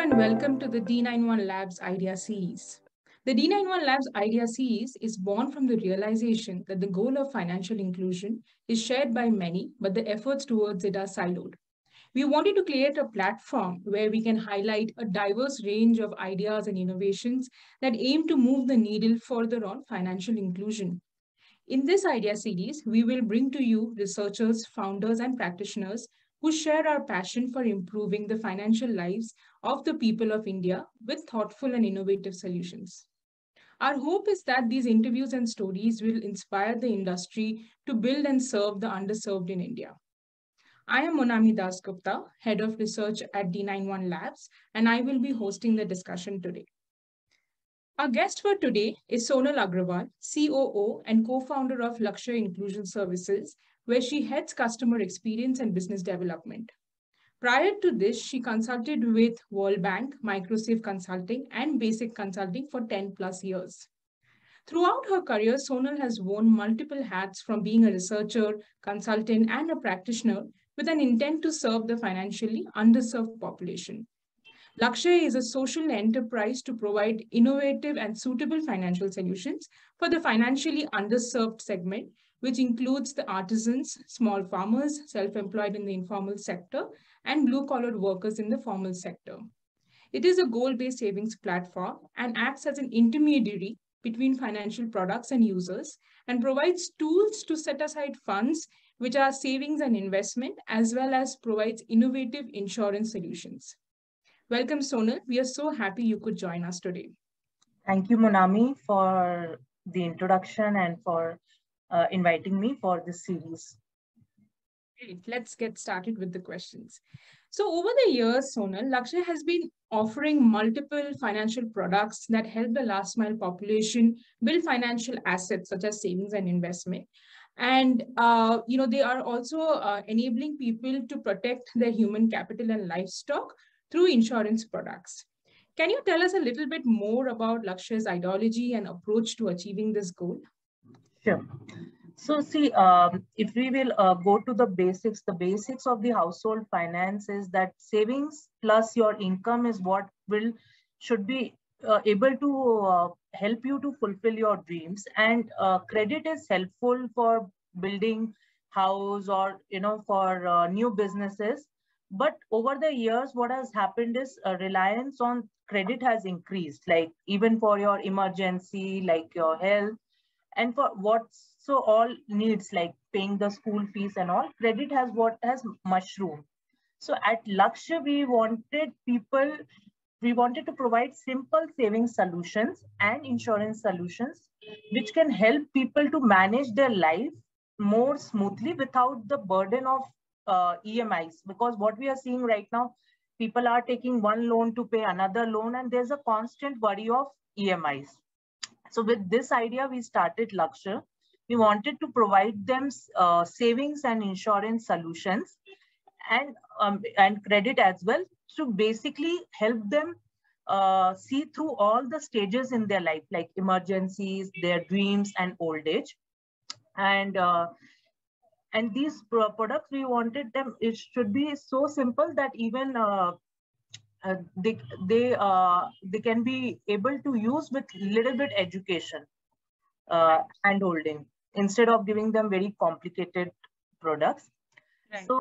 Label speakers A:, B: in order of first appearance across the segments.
A: and welcome to the D91 Labs Idea Series. The D91 Labs Idea Series is born from the realization that the goal of financial inclusion is shared by many, but the efforts towards it are siloed. We wanted to create a platform where we can highlight a diverse range of ideas and innovations that aim to move the needle further on financial inclusion. In this idea series, we will bring to you researchers, founders, and practitioners who share our passion for improving the financial lives of the people of India with thoughtful and innovative solutions. Our hope is that these interviews and stories will inspire the industry to build and serve the underserved in India. I am Monami Dasgupta, Head of Research at D91 Labs, and I will be hosting the discussion today. Our guest for today is Sonal Agrawal, COO and co-founder of Lakshya Inclusion Services, where she heads customer experience and business development. Prior to this, she consulted with World Bank, Microsafe Consulting, and Basic Consulting for 10 plus years. Throughout her career, Sonal has worn multiple hats from being a researcher, consultant, and a practitioner with an intent to serve the financially underserved population. Lakshya is a social enterprise to provide innovative and suitable financial solutions for the financially underserved segment, which includes the artisans, small farmers, self-employed in the informal sector, and blue-collar workers in the formal sector. It is a goal-based savings platform and acts as an intermediary between financial products and users and provides tools to set aside funds, which are savings and investment, as well as provides innovative insurance solutions. Welcome, Sonal. We are so happy you could join us today.
B: Thank you, Monami, for the introduction and for inviting me for this series.
A: Great. Let's get started with the questions. So over the years, Sonal, Lakshya has been offering multiple financial products that help the last mile population build financial assets such as savings and investment. And they are also enabling people to protect their human capital and livestock through insurance products. Can you tell us a little bit more about Lakshya's ideology and approach to achieving this goal?
B: Sure. So see, if we will go to the basics of the household finance is that savings plus your income is what should be able to help you to fulfill your dreams. And credit is helpful for building house or, for new businesses. But over the years, what has happened is reliance on credit has increased, like even for your emergency, like your health, and for all needs like paying the school fees and all, credit has mushroomed. So at Lakshya, we wanted to provide simple savings solutions and insurance solutions, which can help people to manage their life more smoothly without the burden of EMIs, because what we are seeing right now, people are taking one loan to pay another loan, and there's a constant worry of EMIs. So with this idea, we started Lakshya. We wanted to provide them savings and insurance solutions and credit as well to basically help them see through all the stages in their life, like emergencies, their dreams, and old age. And these products, we wanted them, it should be so simple that even they can be able to use with little bit education and holding, instead of giving them very complicated products. Right. So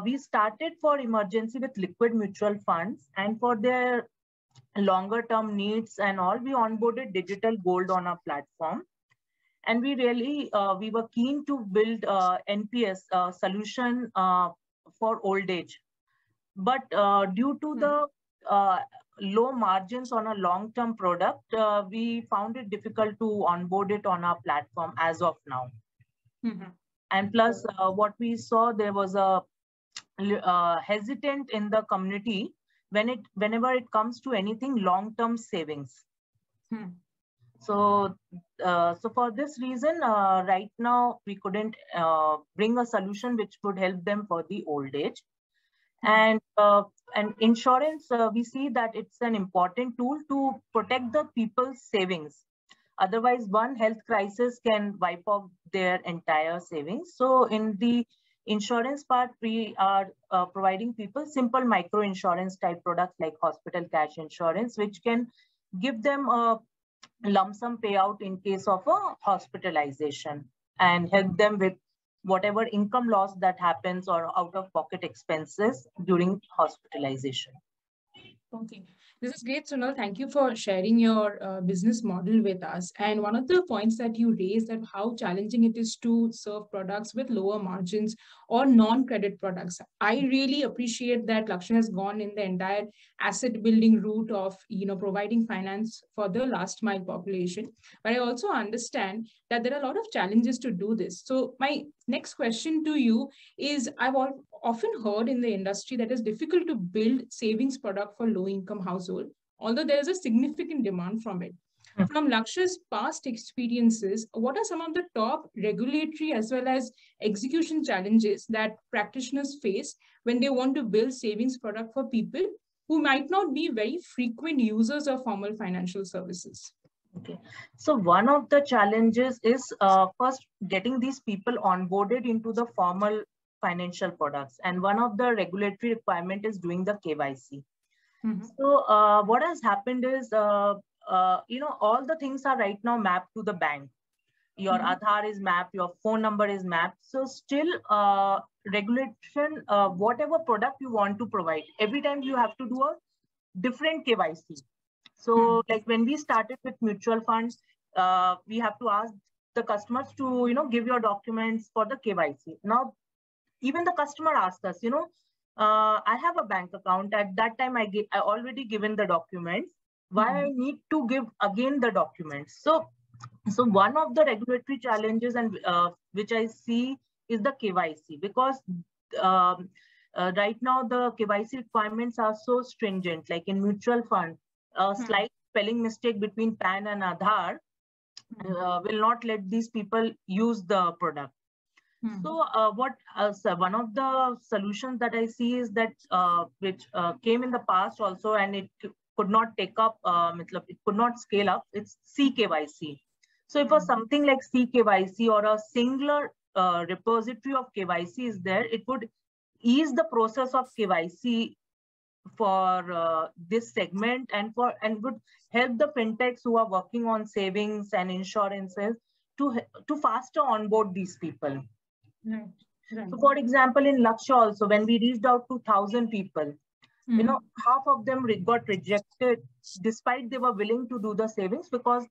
B: we started for emergency with liquid mutual funds, and for their longer term needs and all, we onboarded digital gold on our platform. And we really, we were keen to build NPS solution for old age. But due to the low margins on a long-term product, we found it difficult to onboard it on our platform as of now. Mm-hmm. And plus, what we saw, there was a hesitant in the community whenever it comes to anything long-term savings. So for this reason, right now, we couldn't bring a solution which would help them for the old age. And insurance, we see that it's an important tool to protect the people's savings. Otherwise, one health crisis can wipe off their entire savings. So in the Insurance part, we are providing people simple micro insurance type products like hospital cash insurance, which can give them a lump sum payout in case of a hospitalization and help them with whatever income loss that happens or out of pocket expenses during hospitalization.
A: Okay, this is great, Sonal. Thank you for sharing your business model with us. And one of the points that you raised that how challenging it is to serve products with lower margins or non-credit products. I really appreciate that Lakshya has gone in the entire asset building route of providing finance for the last mile population. But I also understand that there are a lot of challenges to do this. So my next question to you is I've often heard in the industry that it's difficult to build savings product for low income household, although there is a significant demand from it. From Lakshya's past experiences, what are some of the top regulatory as well as execution challenges that practitioners face when they want to build savings product for people who might not be very frequent users of formal financial services?
B: Okay, so one of the challenges is first getting these people onboarded into the formal financial products, and one of the regulatory requirement is doing the KYC. So what has happened is, all the things are right now mapped to the bank. Your Aadhaar is mapped, your phone number is mapped. So still regulation, whatever product you want to provide, every time you have to do a different KYC. So like when we started with mutual funds, we have to ask the customers to, give your documents for the KYC. Now, even the customer asked us, I have a bank account. At that time, I already given the documents. Why I need to give again the documents? So one of the regulatory challenges and which I see is the KYC, because right now the KYC requirements are so stringent. Like in mutual fund, a slight spelling mistake between PAN and Aadhaar will not let these people use the product. So one of the solutions that I see is that which came in the past also, and it could not take up, it could not scale up. It's CKYC. So if something like CKYC or a singular repository of KYC is there, it would ease the process of KYC for this segment and would help the fintechs who are working on savings and insurances to faster onboard these people.
A: Right.
B: So for example, in Lakshya also, when we reached out to 1,000 people, half of them got rejected despite they were willing to do the savings because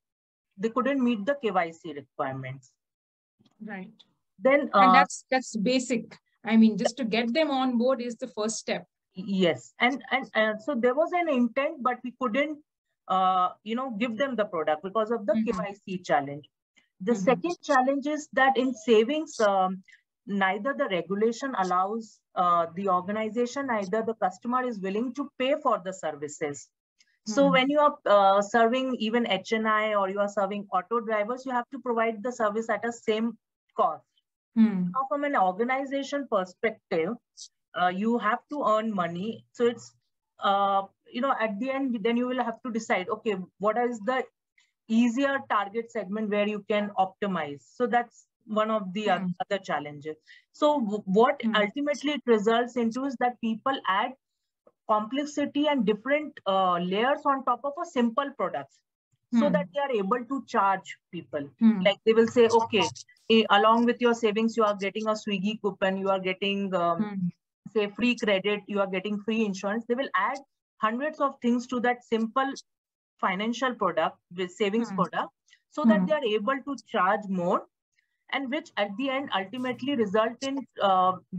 B: they couldn't meet the KYC requirements.
A: Right.
B: Then
A: and that's basic. I mean, just to get them on board is the first step.
B: Yes, and so there was an intent, but we couldn't, give them the product because of the KYC challenge. The second challenge is that in savings, neither the regulation allows the organization, neither the customer is willing to pay for the services. So when you are serving even HNI or you are serving auto drivers, you have to provide the service at a same cost. Now, from an organization perspective, you have to earn money. So it's, at the end, then you will have to decide, okay, what is the easier target segment where you can optimize. So that's one of the other challenges. So what ultimately it results into is that people add complexity and different layers on top of a simple products, so that they are able to charge people. Like they will say, okay, along with your savings, you are getting a Swiggy coupon, you are getting say free credit, you are getting free insurance. They will add hundreds of things to that simple financial product with savings product, so that they are able to charge more, and which at the end ultimately result in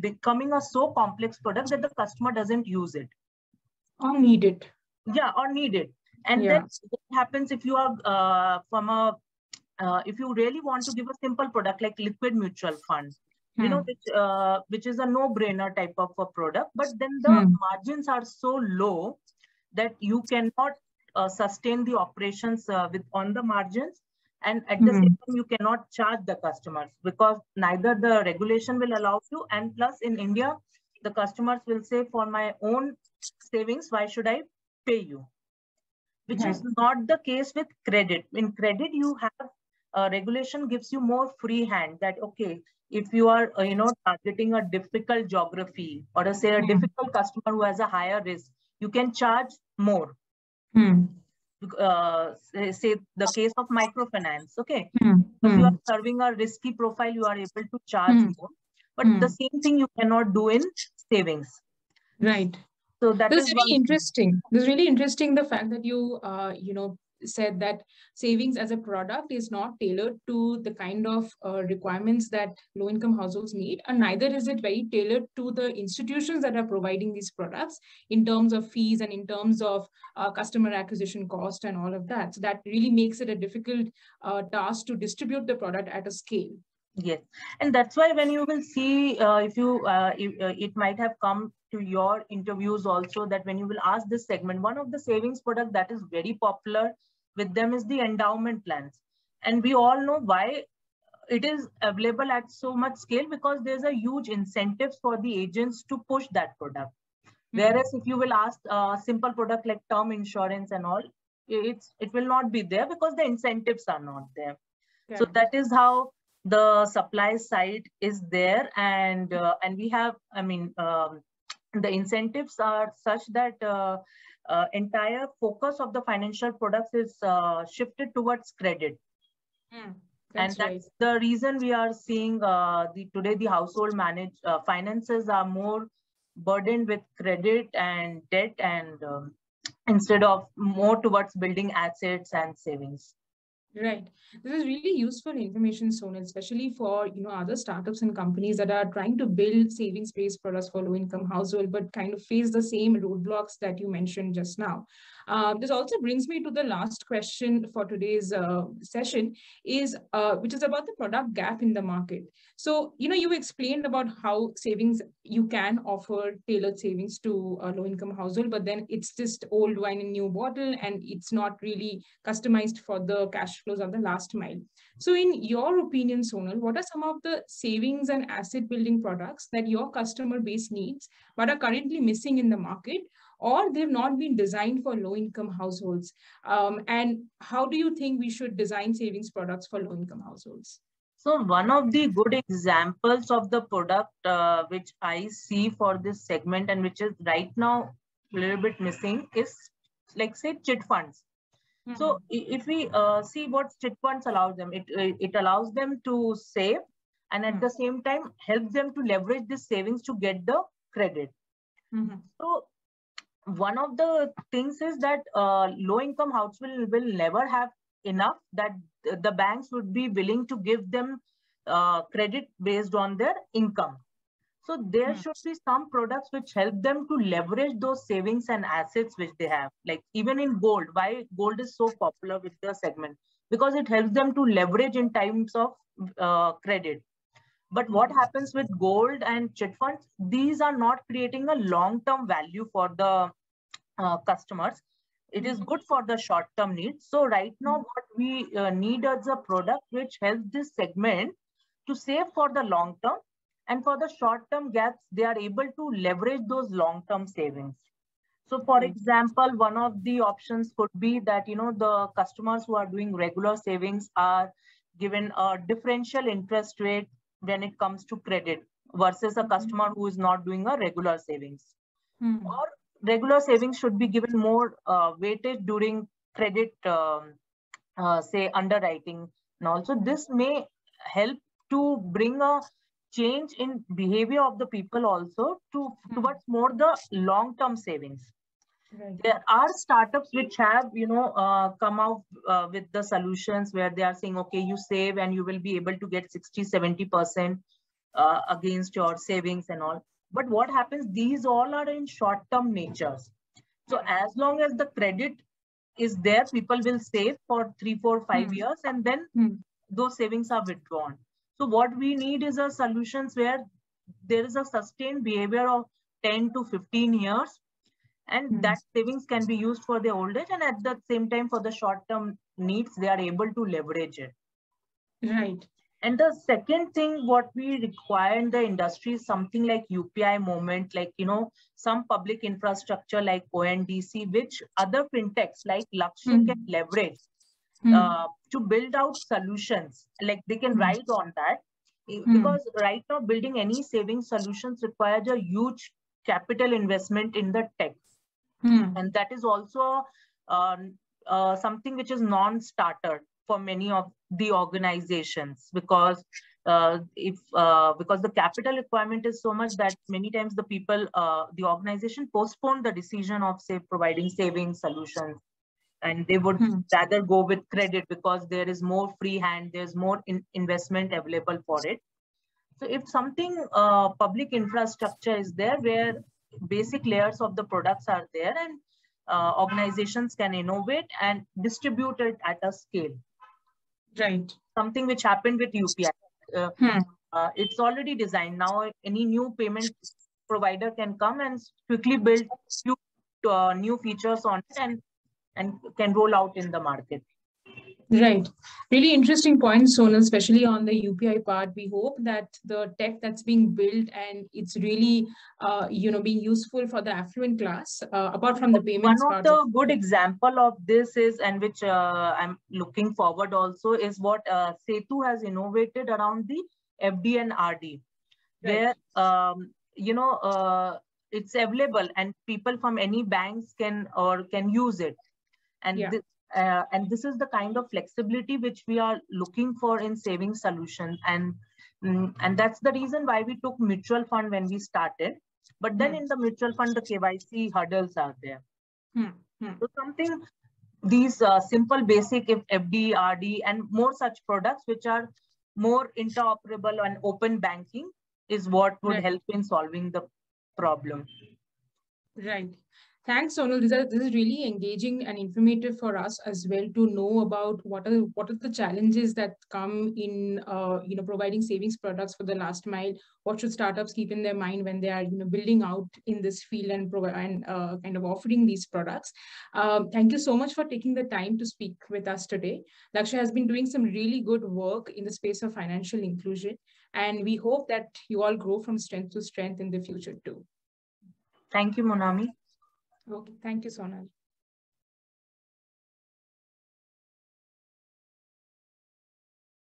B: becoming a so complex product that the customer doesn't use it
A: or need it.
B: Yeah, or need it. And then what happens if you are if you really want to give a simple product like liquid mutual fund, which is a no-brainer type of a product, but then the margins are so low that you cannot sustain the operations on the margins, and at the same time you cannot charge the customers because neither the regulation will allow you, and plus in India the customers will say, for my own savings, why should I pay you? Which is not the case with credit. In credit, you have regulation gives you more free hand that, okay, if you are, targeting a difficult geography or say a difficult customer who has a higher risk, you can charge more. Say the case of microfinance, okay? If you are serving a risky profile, you are able to charge more. But the same thing you cannot do in savings.
A: Right.
B: So that
A: This
B: is
A: is really
B: one.
A: interesting. This is really interesting, the fact that you, said that savings as a product is not tailored to the kind of requirements that low-income households need, and neither is it very tailored to the institutions that are providing these products in terms of fees and in terms of customer acquisition cost and all of that. So that really makes it a difficult task to distribute the product at a scale.
B: Yes, and that's why when you will see, it might have come to your interviews also, that when you will ask this segment, one of the savings product that is very popular with them is the endowment plans. And we all know why it is available at so much scale, because there's a huge incentives for the agents to push that product. Whereas if you will ask a simple product like term insurance and all, it will not be there because the incentives are not there. So that is how the supply side is there, and we have, the incentives are such that entire focus of the financial products is shifted towards credit. And that's the reason we are seeing today the household finances are more burdened with credit and debt, and instead of more towards building assets and savings.
A: Right. This is really useful information, Sonal, especially for other startups and companies that are trying to build savings-based products for low-income household, but kind of face the same roadblocks that you mentioned just now. This also brings me to the last question for today's session, which is about the product gap in the market. So, you explained about how savings, you can offer tailored savings to a low-income household, but then it's just old wine in new bottle, and it's not really customized for the cash flows of the last mile. So in your opinion, Sonal, what are some of the savings and asset building products that your customer base needs, but are currently missing in the market, or they've not been designed for low-income households? And how do you think we should design savings products for low-income households?
B: So one of the good examples of the product which I see for this segment, and which is right now a little bit missing, is like, say, chit funds. So if we see what chit funds allows them, it allows them to save, and at the same time helps them to leverage this savings to get the credit. So one of the things is that low-income households will never have enough, that the banks would be willing to give them credit based on their income. So there should be some products which help them to leverage those savings and assets which they have. Like even in gold, why gold is so popular with the segment? Because it helps them to leverage in times of credit. But what happens with gold and chit funds? These are not creating a long-term value for the customers. It is good for the short-term needs. So right now what we need is a product which helps this segment to save for the long term, and for the short-term gaps, they are able to leverage those long-term savings. So for example, one of the options could be that, the customers who are doing regular savings are given a differential interest rate when it comes to credit versus a customer who is not doing a regular savings. Or regular savings should be given more weightage during credit, say, underwriting. And also this may help to bring a change in behavior of the people also towards more the long-term savings. There are startups which have, come out with the solutions where they are saying, okay, you save and you will be able to get 60-70% against your savings and all. But what happens, these all are in short-term natures. So as long as the credit is there, people will save for 3, 4, 5 years, and then those savings are withdrawn. So what we need is a solutions where there is a sustained behavior of 10 to 15 years, and that savings can be used for the old age, and at the same time for the short-term needs, they are able to leverage it.
A: Right.
B: And the second thing what we require in the industry is something like UPI moment, like, some public infrastructure like ONDC, which other fintechs like Lakshya can leverage. to build out solutions, like they can write on that. Because right now building any saving solutions requires a huge capital investment in the tech. And that is also something which is non-starter for many of the organizations, because because the capital requirement is so much that many times the people, the organization postpone the decision of, say, providing saving solutions, and they would rather go with credit because there is more free hand, there's more investment available for it. So if something public infrastructure is there where basic layers of the products are there, and organizations can innovate and distribute it at a scale.
A: Right.
B: Something which happened with UPI. It's already designed. Now any new payment provider can come and quickly build new features on it and can roll out in the market.
A: Right. Really interesting point, Sonal, especially on the UPI part. We hope that the tech that's being built and it's really, being useful for the affluent class, apart from the payments
B: part. One of the good example of this is, and which I'm looking forward also, is what Setu has innovated around the FD and RD, right, where, it's available and people from any banks can use it. And and this is the kind of flexibility which we are looking for in saving solutions, and that's the reason why we took mutual fund when we started. But then in the mutual fund, the KYC hurdles are there. So something, these simple basic FD, RD, and more such products which are more interoperable and open banking is what would help in solving the problem.
A: Right. Thanks, Sonal. This is really engaging and informative for us as well to know about what are the challenges that come in providing savings products for the last mile. What should startups keep in their mind when they are building out in this field and kind of offering these products. Thank you so much for taking the time to speak with us today. Lakshya has been doing some really good work in the space of financial inclusion, and we hope that you all grow from strength to strength in the future too.
B: Thank you, Monami.
A: Okay, thank you, Sonal.